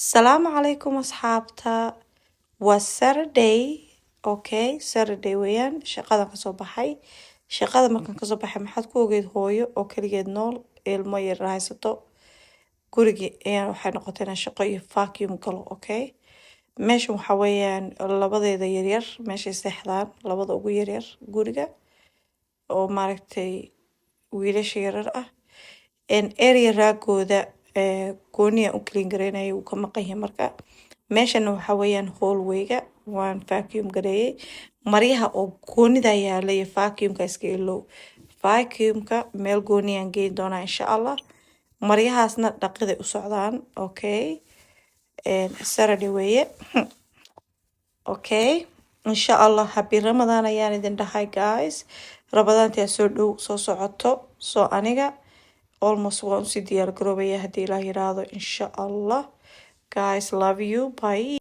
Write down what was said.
السلام عليكم أصحابتا وسردي أوكي سردي ويان شقادة كصباحي شقادة مركان كصباحي محد كوجيد هويو أو كليجيد نول المي الرايستو gurigi ayaan waxay noqotay inaan shaqo iyo vacuum galo okay meesha waxa weeyaan labadeeda yaryar meeshay seexdaan labada ugu yaryar guriga oo maaragtay wiilasha yaryar ah area raagooda gooniya u clean gareynaya uu ka maqan yahay marka meeshana waxa weeyaan hallwayga waan vacuum gareeyay maryaha oo goonida yaala iyo vacuumka iska ilow vacuumka meel gooniyaan geyn doonaa insha allah maryahaasna dhaqiday u socdaan okay Saturday weeye okay insha allah happy Ramadan ayaan idin dhahay guys Ramadaantii soo dhow soo socoto soo aniga almost waan usii diyaar garoobaya haddii ilaah yiraahdo insha allah guys love you bye